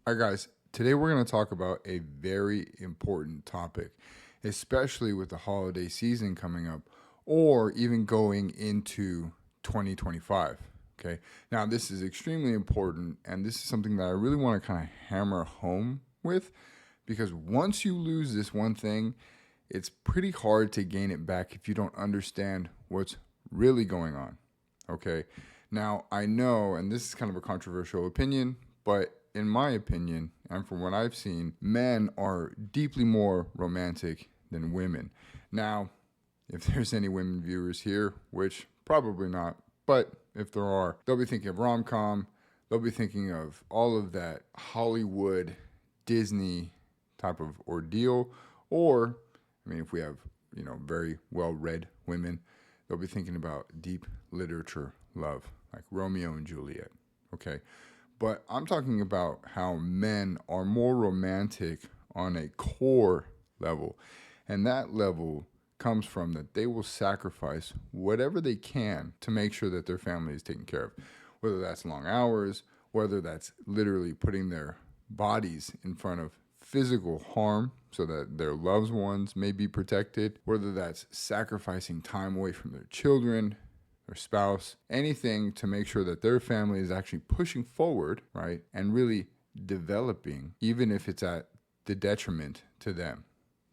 All right, guys, today we're going to talk about a very important topic, especially with the holiday season coming up or even going into 2025. Okay, now this is extremely important, and this is something that I really want to kind of hammer home with because once you lose this one thing, it's pretty hard to gain it back if you don't understand what's really going on. Okay, now I know, and this is kind of a controversial opinion, but in my opinion, and from what I've seen, men are deeply more romantic than women. Now, if there's any women viewers here, which probably not, but if there are, they'll be thinking of rom-com, they'll be thinking of all of that Hollywood, Disney type of ordeal, or, I mean, if we have, very well-read women, they'll be thinking about deep literature love, like Romeo and Juliet, okay? But I'm talking about how men are more romantic on a core level. And that level comes from that they will sacrifice whatever they can to make sure that their family is taken care of. Whether that's long hours, whether that's literally putting their bodies in front of physical harm so that their loved ones may be protected, whether that's sacrificing time away from their children, their spouse, anything to make sure that their family is actually pushing forward, right? And really developing, even if it's at the detriment to them.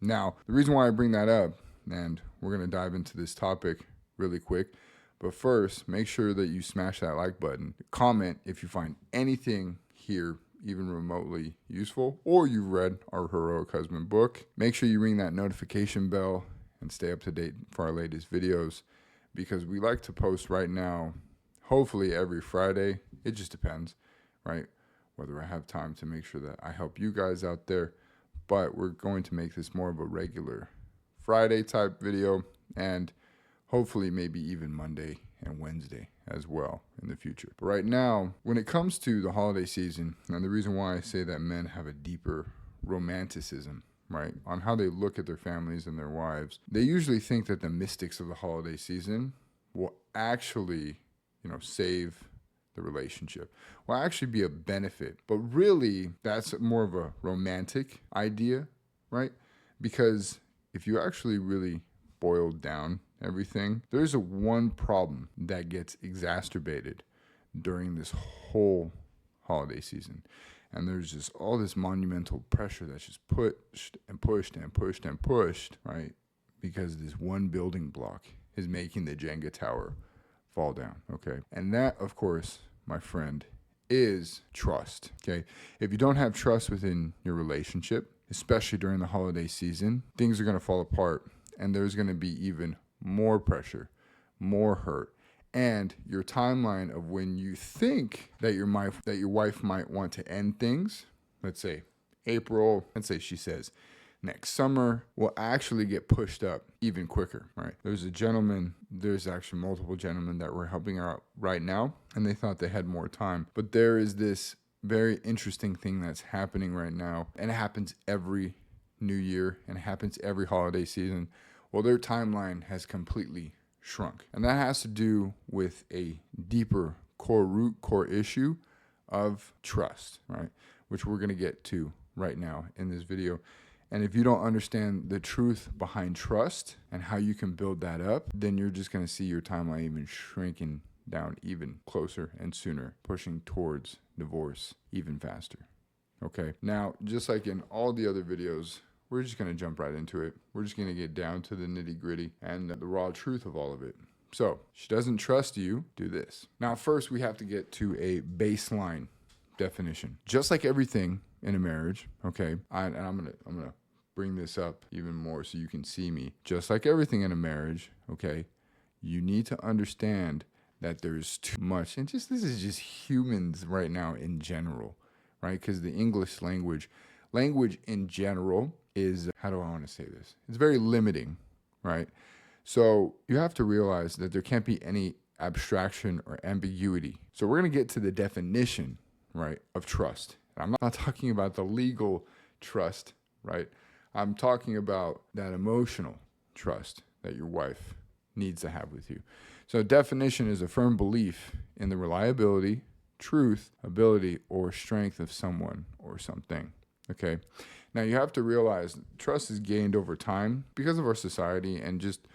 Now, the reason why I bring that up, and we're going to dive into this topic really quick, but first, make sure that you smash that like button. Comment if you find anything here even remotely useful, or you've read our Heroic Husband book. Make sure you ring that notification bell and stay up to date for our latest videos, because we like to post right now, hopefully every Friday. It just depends, right? Whether I have time to make sure that I help you guys out there. But we're going to make this more of a regular Friday type video, and hopefully maybe even Monday and Wednesday as well in the future. But right now, when it comes to the holiday season, and the reason why I say that men have a deeper romanticism, right, on how they look at their families and their wives, they usually think that the mystics of the holiday season will actually, save the relationship, will actually be a benefit. But really, that's more of a romantic idea, right? Because if you actually really boil down everything, there's one problem that gets exacerbated during this whole holiday season. And there's just all this monumental pressure that's just pushed and pushed and pushed and pushed, right? Because this one building block is making the Jenga tower fall down, okay? And that, of course, my friend, is trust, okay? If you don't have trust within your relationship, especially during the holiday season, things are going to fall apart, and there's going to be even more pressure, more hurt. And your timeline of when you think that your wife might want to end things, let's say April, let's say she says next summer, will actually get pushed up even quicker, right? There's actually multiple gentlemen that we're helping out right now, and they thought they had more time. But there is this very interesting thing that's happening right now, and it happens every New Year, and it happens every holiday season. Well, their timeline has completely shrunk. And that has to do with a deeper core issue of trust, right? Which we're going to get to right now in this video. And if you don't understand the truth behind trust and how you can build that up, then you're just going to see your timeline even shrinking down even closer and sooner, pushing towards divorce even faster. Okay. Now, just like in all the other videos, we're just going to jump right into it. We're just going to get down to the nitty gritty and the raw truth of all of it. So, she doesn't trust you, do this. Now, first we have to get to a baseline definition. Just like everything in a marriage, okay, and I'm gonna bring this up even more so you can see me. Just like everything in a marriage, okay, you need to understand that there's too much, and this is just humans right now in general, right? Because the English language in general is, how do I want to say this? It's very limiting, right? So you have to realize that there can't be any abstraction or ambiguity. So we're going to get to the definition, right, of trust. And I'm not talking about the legal trust, right? I'm talking about that emotional trust that your wife needs to have with you. So definition is a firm belief in the reliability, truth, ability, or strength of someone or something. Okay. Now you have to realize trust is gained over time because of our society and just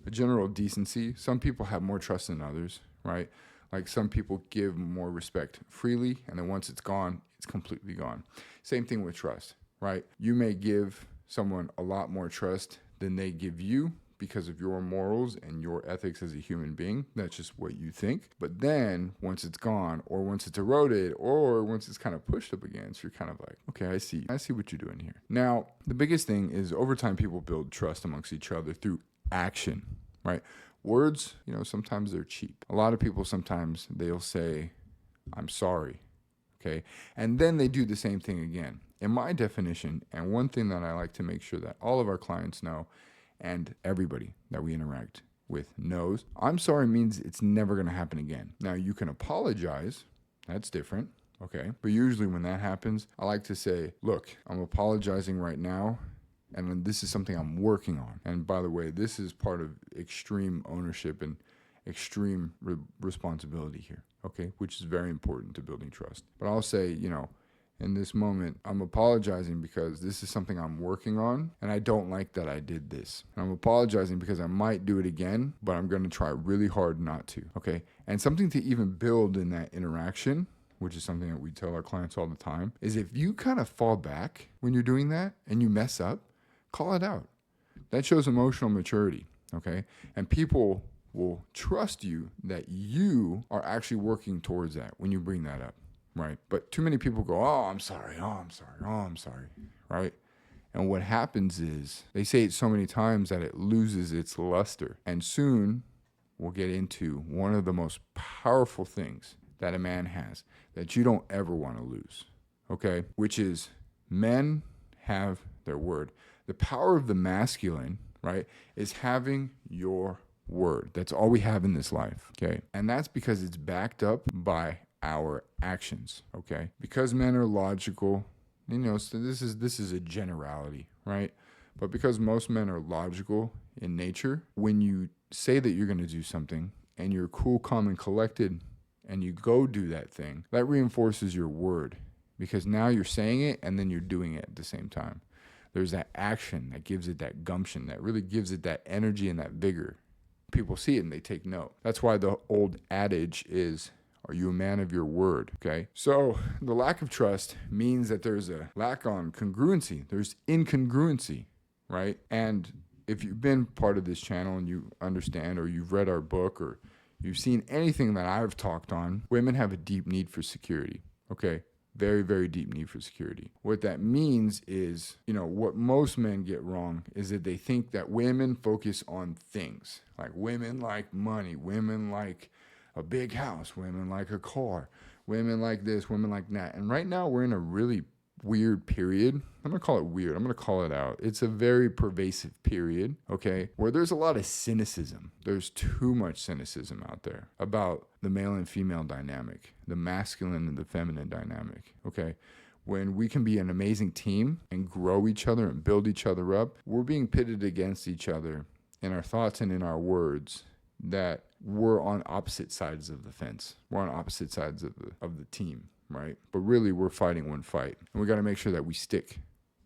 a general decency. Some people have more trust than others, right? Like some people give more respect freely, and then once it's gone, it's completely gone. Same thing with trust, right? You may give someone a lot more trust than they give you because of your morals and your ethics as a human being. That's just what you think. But then once it's gone, or once it's eroded, or once it's kind of pushed up against, you're kind of like, okay, I see what you're doing here. Now, the biggest thing is over time, people build trust amongst each other through action, right? Words, sometimes they're cheap. A lot of people, sometimes they'll say, I'm sorry. Okay. And then they do the same thing again. In my definition, and one thing that I like to make sure that all of our clients know, and everybody that we interact with knows, I'm sorry means it's never going to happen again. Now, you can apologize. That's different. Okay. But usually when that happens, I like to say, look, I'm apologizing right now, and this is something I'm working on. And by the way, this is part of extreme ownership and extreme responsibility here, okay, which is very important to building trust. But I'll say, in this moment, I'm apologizing because this is something I'm working on, and I don't like that I did this. And I'm apologizing because I might do it again, but I'm going to try really hard not to, okay? And something to even build in that interaction, which is something that we tell our clients all the time, is if you kind of fall back when you're doing that and you mess up, call it out. That shows emotional maturity, okay? And people will trust you that you are actually working towards that when you bring that up. Right. But too many people go, oh, I'm sorry. Oh, I'm sorry. Oh, I'm sorry. Right. And what happens is they say it so many times that it loses its luster. And soon we'll get into one of the most powerful things that a man has that you don't ever want to lose. Okay. Which is men have their word. The power of the masculine, right, is having your word. That's all we have in this life. Okay. And that's because it's backed up by our actions, okay? Because men are logical, so this is a generality, right? But because most men are logical in nature, when you say that you're going to do something and you're cool, calm, and collected, and you go do that thing, that reinforces your word because now you're saying it and then you're doing it at the same time. There's that action that gives it that gumption, that really gives it that energy and that vigor. People see it and they take note. That's why the old adage is, are you a man of your word? Okay. So the lack of trust means that there's a lack on congruency. There's incongruency, right? And if you've been part of this channel and you understand, or you've read our book, or you've seen anything that I've talked on, women have a deep need for security. Okay. Very, very deep need for security. What that means is, what most men get wrong is that they think that women focus on things. Like women like money, women like a big house, women like a car, women like this, women like that. And right now we're in a really weird period. I'm going to call it weird. I'm going to call it out. It's a very pervasive period, okay, where there's a lot of cynicism. There's too much cynicism out there about the male and female dynamic, the masculine and the feminine dynamic, okay? When we can be an amazing team and grow each other and build each other up, we're being pitted against each other in our thoughts and in our words that we're on opposite sides of the fence. We're on opposite sides of the team, right? But really, we're fighting one fight. And we got to make sure that we stick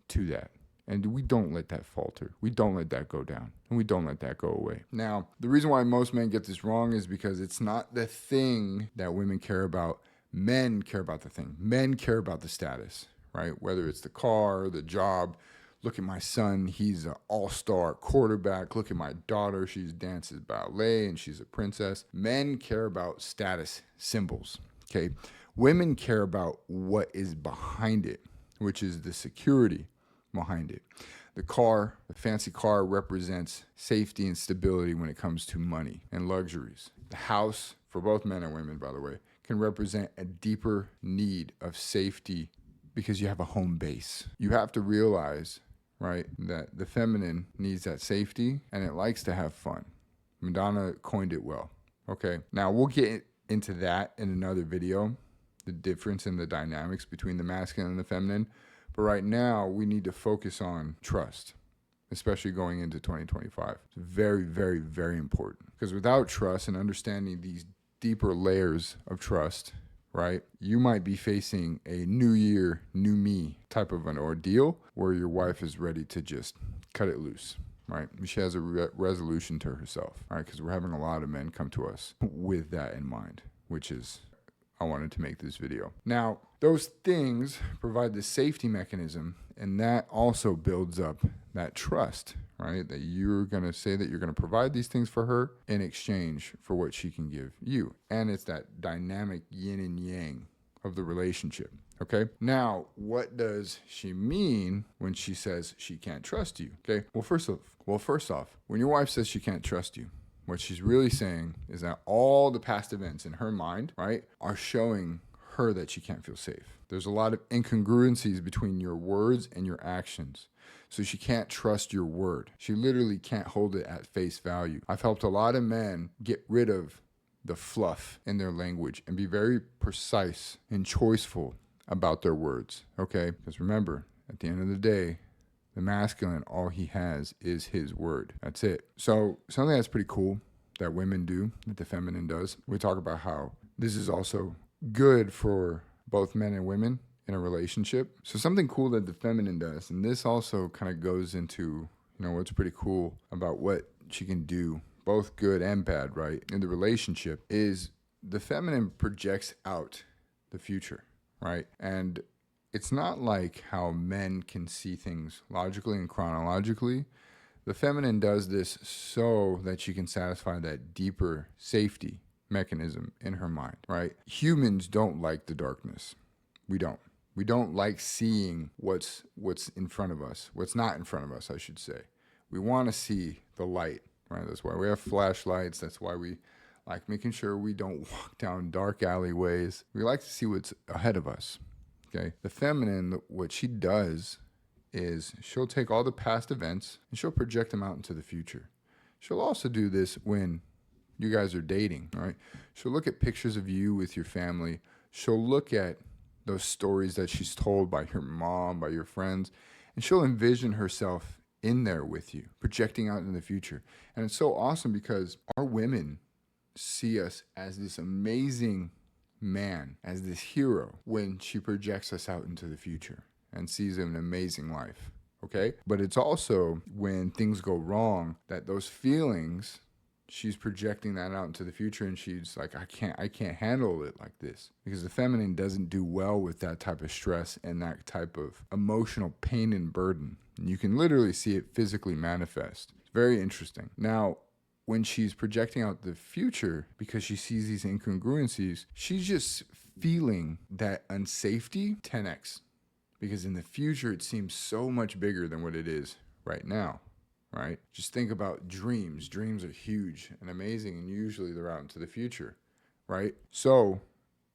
to that. And we don't let that falter. We don't let that go down. And we don't let that go away. Now, the reason why most men get this wrong is because it's not the thing that women care about. Men care about the thing. Men care about the status, right? Whether it's the car, the job. Look at my son, he's an all-star quarterback. Look at my daughter, she dances ballet and she's a princess. Men care about status symbols, okay? Women care about what is behind it, which is the security behind it. The car, the fancy car, represents safety and stability when it comes to money and luxuries. The house, for both men and women, by the way, can represent a deeper need of safety because you have a home base. You have to realize, right, that the feminine needs that safety and it likes to have fun. Madonna coined it well. Okay, now we'll get into that in another video, the difference in the dynamics between the masculine and the feminine. But right now, we need to focus on trust, especially going into 2025. It's very, very, very important. Because without trust and understanding these deeper layers of trust, right? You might be facing a new year, new me type of an ordeal where your wife is ready to just cut it loose, right? She has a resolution to herself, right? Because we're having a lot of men come to us with that in mind, which is I wanted to make this video. Now, those things provide the safety mechanism, and that also builds up that trust, right? That you're going to say that you're going to provide these things for her in exchange for what she can give you. And it's that dynamic yin and yang of the relationship. Okay. Now, what does she mean when she says she can't trust you? Okay. Well, first off, when your wife says she can't trust you, what she's really saying is that all the past events in her mind, right, are showing her that she can't feel safe. There's a lot of incongruencies between your words and your actions. So she can't trust your word. She literally can't hold it at face value. I've helped a lot of men get rid of the fluff in their language and be very precise and choiceful about their words, okay? Because remember, at the end of the day, the masculine, all he has is his word. That's it. So something that's pretty cool that women do, that the feminine does, we talk about how this is also good for both men and women in a relationship. So something cool that the feminine does, and this also kind of goes into, what's pretty cool about what she can do, both good and bad, right, in the relationship, is the feminine projects out the future, right? And it's not like how men can see things logically and chronologically. The feminine does this so that she can satisfy that deeper safety mechanism in her mind, right? Humans don't like the darkness. We don't. We don't like seeing what's in front of us, what's not in front of us, I should say. We want to see the light, right? That's why we have flashlights. That's why we like making sure we don't walk down dark alleyways. We like to see what's ahead of us. Okay. The feminine, what she does is she'll take all the past events and she'll project them out into the future. She'll also do this when you guys are dating, right? She'll look at pictures of you with your family. She'll look at those stories that she's told by your mom, by your friends, and she'll envision herself in there with you, projecting out in the future. And it's so awesome because our women see us as this amazing man, as this hero, when she projects us out into the future and sees an amazing life, okay? But it's also when things go wrong that those feelings, she's projecting that out into the future, and she's like, I can't handle it like this, because the feminine doesn't do well with that type of stress and that type of emotional pain and burden. And you can literally see it physically manifest. It's very interesting. Now, when she's projecting out the future, because she sees these incongruencies, she's just feeling that unsafety 10x, because in the future, it seems so much bigger than what it is right now, right? Just think about dreams. Dreams are huge and amazing, and usually they're out into the future, right? So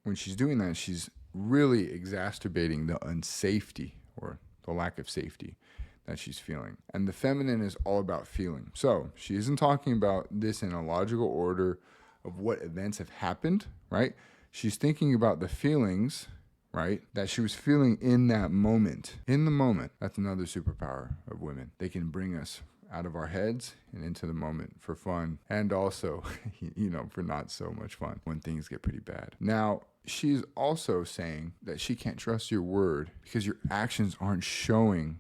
when she's doing that, she's really exacerbating the unsafety or the lack of safety that she's feeling. And the feminine is all about feeling. So she isn't talking about this in a logical order of what events have happened, right? She's thinking about the feelings, right, that she was feeling in that moment. In the moment. That's another superpower of women. They can bring us out of our heads and into the moment for fun, and also, for not so much fun when things get pretty bad. Now, she's also saying that she can't trust your word because your actions aren't showing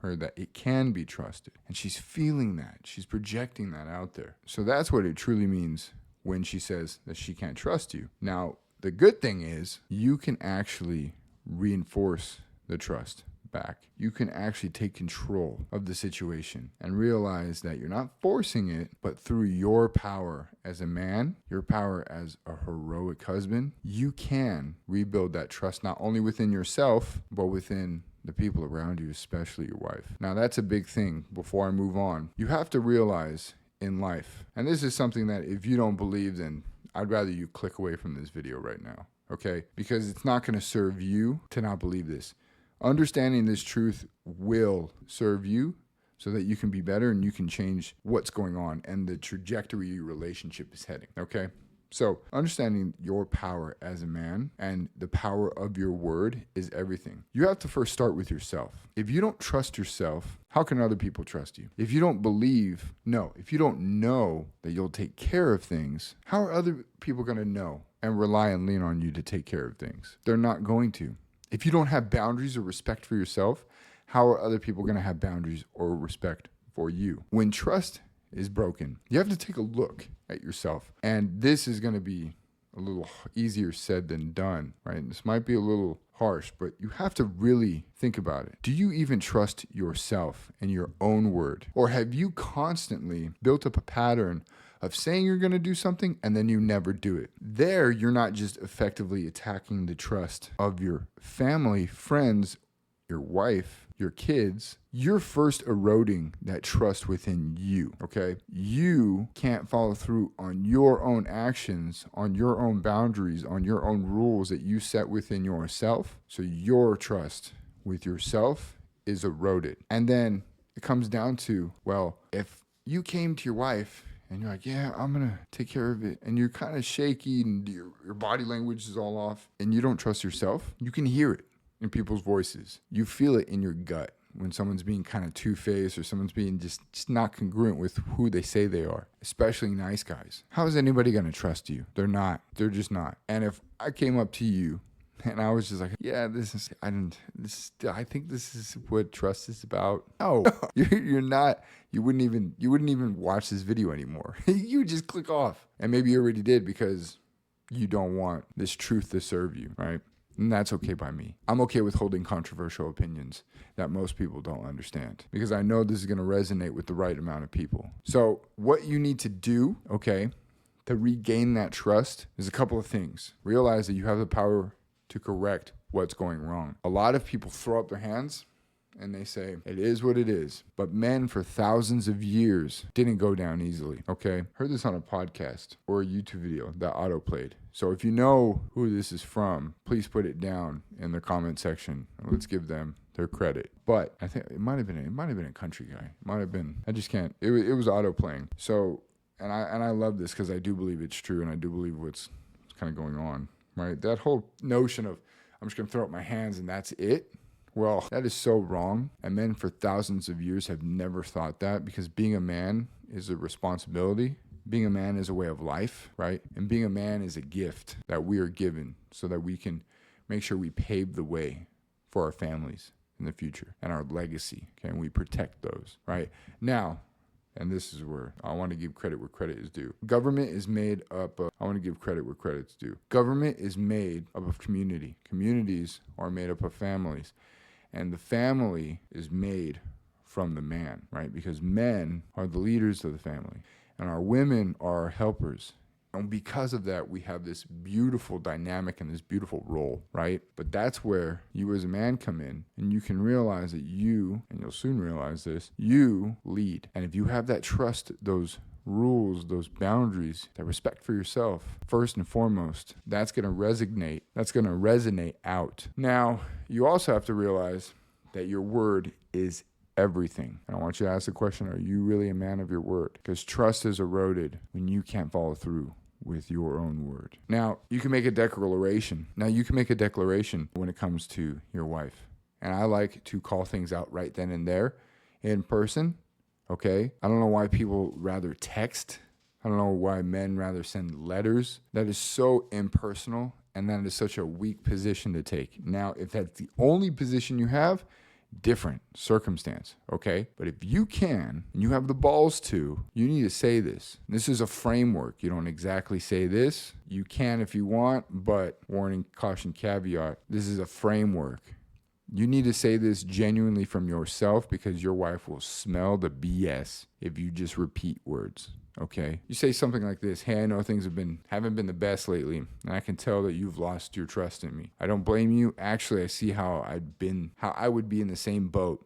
her that it can be trusted. And she's feeling that. She's projecting that out there. So that's what it truly means when she says that she can't trust you. Now, the good thing is you can actually reinforce the trust back. You can actually take control of the situation and realize that you're not forcing it, but through your power as a man, your power as a heroic husband, you can rebuild that trust not only within yourself, but within the people around you, especially your wife. Now, that's a big thing. Before I move on, you have to realize in life, and this is something that if you don't believe, then I'd rather you click away from this video right now, okay? Because it's not going to serve you to not believe this. Understanding this truth will serve you so that you can be better and you can change what's going on and the trajectory your relationship is heading, okay? So understanding your power as a man and the power of your word is everything. You have to first start with yourself. If you don't trust yourself, how can other people trust you? If you don't if you don't know that you'll take care of things, how are other people going to know and rely and lean on you to take care of things. They're not going to. If you don't have boundaries or respect for yourself, how are other people going to have boundaries or respect for you? When trust is broken, you have to take a look at yourself. And this is going to be a little easier said than done, right? This might be a little harsh, but you have to really think about it. Do you even trust yourself and your own word? Or have you constantly built up a pattern of saying you're going to do something and then you never do it? There, you're not just effectively attacking the trust of your family, friends, your wife, your kids. You're first eroding that trust within you, okay? You can't follow through on your own actions, on your own boundaries, on your own rules that you set within yourself. So your trust with yourself is eroded. And then it comes down to, well, if you came to your wife and you're like, yeah, I'm going to take care of it, and you're kind of shaky and your body language is all off, and you don't trust yourself, you can hear it in people's voices. You feel it in your gut when someone's being kind of two-faced or someone's being just not congruent with who they say they are, especially nice guys. How is anybody going to trust you? They're not. They're just not. And if I came up to you and I was just like, yeah, I think this is what trust is about. No, you're not. You wouldn't even watch this video anymore. You would just click off. And maybe you already did because you don't want this truth to serve you, right? And that's okay by me. I'm okay with holding controversial opinions that most people don't understand because I know this is going to resonate with the right amount of people. So what you need to do, okay, to regain that trust is a couple of things. Realize that you have the power to correct what's going wrong. A lot of people throw up their hands and they say, it is what it is. But men for thousands of years didn't go down easily, okay? Heard this on a podcast or a YouTube video that autoplayed. So if you know who this is from, please put it down in the comment section. Let's give them their credit. But I think it might have been a country guy. It might have been. I just can't. It was autoplaying. So and I love this because I do believe it's true and I do believe what's kind of going on, right? That whole notion of I'm just gonna throw up my hands and that's it. Well, that is so wrong. And men for thousands of years have never thought that because being a man is a responsibility. Being a man is a way of life, right? And being a man is a gift that we are given so that we can make sure we pave the way for our families in the future and our legacy, okay? And we protect those, right? Now, and this is where I want to give credit where credit is due. Government is made up of, I want to give credit where credit's due. Government is made up of community. Communities are made up of families. And the family is made from the man, right? Because men are the leaders of the family and our women are our helpers. And because of that, we have this beautiful dynamic and this beautiful role, right? But that's where you as a man come in and you can realize that you, and you'll soon realize this, you lead. And if you have that trust, those rules, those boundaries, that respect for yourself, first and foremost, that's going to resonate out. Now, you also have to realize that your word is everything. And I want you to ask the question, are you really a man of your word? Because trust is eroded when you can't follow through with your own word. Now, you can make a declaration. When it comes to your wife. And I like to call things out right then and there in person. Okay? I don't know why people rather text. I don't know why men rather send letters. That is so impersonal, and that is such a weak position to take. Now, if that's the only position you have, different circumstance, okay? But if you can, and you have the balls to, you need to say this. This is a framework. You don't exactly say this. You can if you want, but warning, caution, caveat, this is a framework. You need to say this genuinely from yourself because your wife will smell the BS if you just repeat words, okay? You say something like this, hey, I know things haven't been the best lately, and I can tell that you've lost your trust in me. I don't blame you. Actually, I see how I would be in the same boat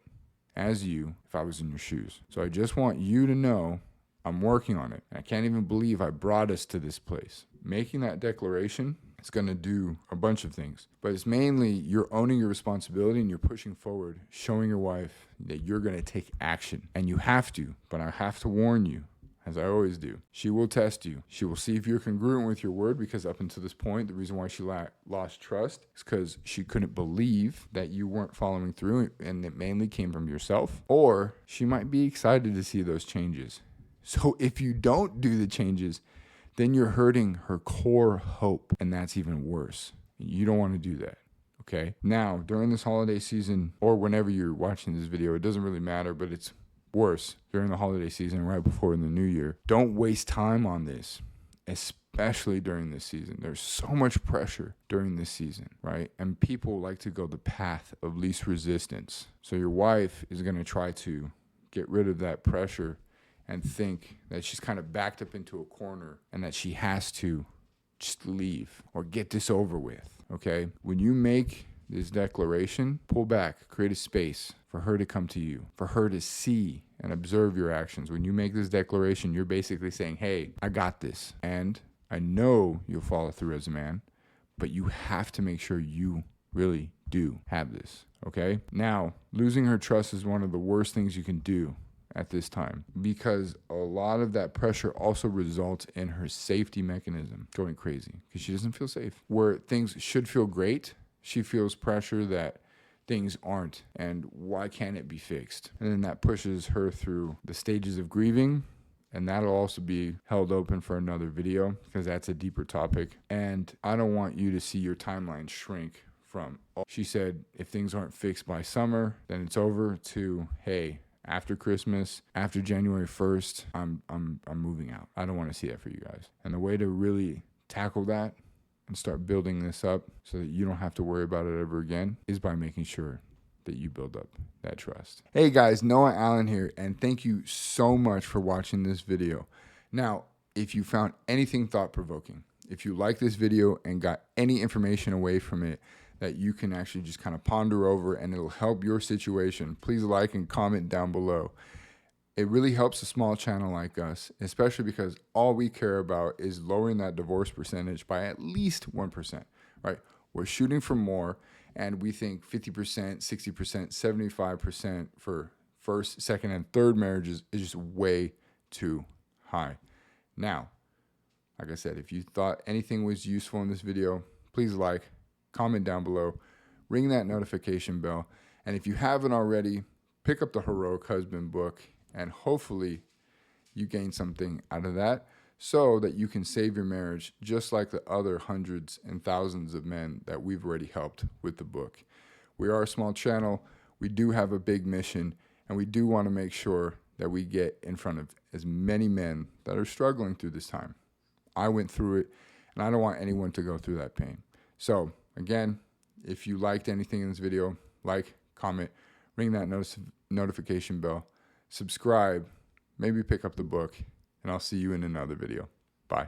as you if I was in your shoes. So I just want you to know I'm working on it. I can't even believe I brought us to this place. Making that declaration, it's going to do a bunch of things, but it's mainly you're owning your responsibility and you're pushing forward, showing your wife that you're going to take action. And you have to, but I have to warn you, as I always do, she will test you. She will see if you're congruent with your word, because up until this point, the reason why she lost trust is because she couldn't believe that you weren't following through, and it mainly came from yourself. Or she might be excited to see those changes. So if you don't do the changes, then you're hurting her core hope, and that's even worse. You don't want to do that. Okay. Now, during this holiday season, or whenever you're watching this video, it doesn't really matter, but it's worse during the holiday season, right before the new year. Don't waste time on this, especially during this season. There's so much pressure during this season, right? And people like to go the path of least resistance. So your wife is going to try to get rid of that pressure and think that she's kind of backed up into a corner and that she has to just leave or get this over with. Okay, when you make this declaration, pull back, create a space for her to come to you, for her to see and observe your actions. When you make this declaration, you're basically saying, hey, I got this. And I know you'll follow through as a man, but you have to make sure you really do have this. Okay, now losing her trust is one of the worst things you can do at this time, because a lot of that pressure also results in her safety mechanism going crazy because she doesn't feel safe. Where things should feel great, she feels pressure that things aren't, and why can't it be fixed? And then that pushes her through the stages of grieving, and that'll also be held open for another video because that's a deeper topic. And I don't want you to see your timeline shrink from, oh, she said if things aren't fixed by summer, then it's over, to, hey, after Christmas, after January 1st, I'm moving out. I don't want to see that for you guys. And the way to really tackle that and start building this up so that you don't have to worry about it ever again is by making sure that you build up that trust. Hey guys, Noah Allen here, and thank you so much for watching this video. Now, if you found anything thought-provoking, if you like this video and got any information away from it that you can actually just kind of ponder over and it'll help your situation, please like and comment down below. It really helps a small channel like us, especially because all we care about is lowering that divorce percentage by at least 1%, right? We're shooting for more, and we think 50%, 60%, 75% for first, second, and third marriages is just way too high. Now, like I said, if you thought anything was useful in this video, please like, comment down below, ring that notification bell, and if you haven't already, pick up the Heroic Husband book, and hopefully you gain something out of that so that you can save your marriage just like the other hundreds and thousands of men that we've already helped with the book. We are a small channel, we do have a big mission, and we do want to make sure that we get in front of as many men that are struggling through this time. I went through it, and I don't want anyone to go through that pain. So again, if you liked anything in this video, like, comment, ring that notification bell, subscribe, maybe pick up the book, and I'll see you in another video. Bye.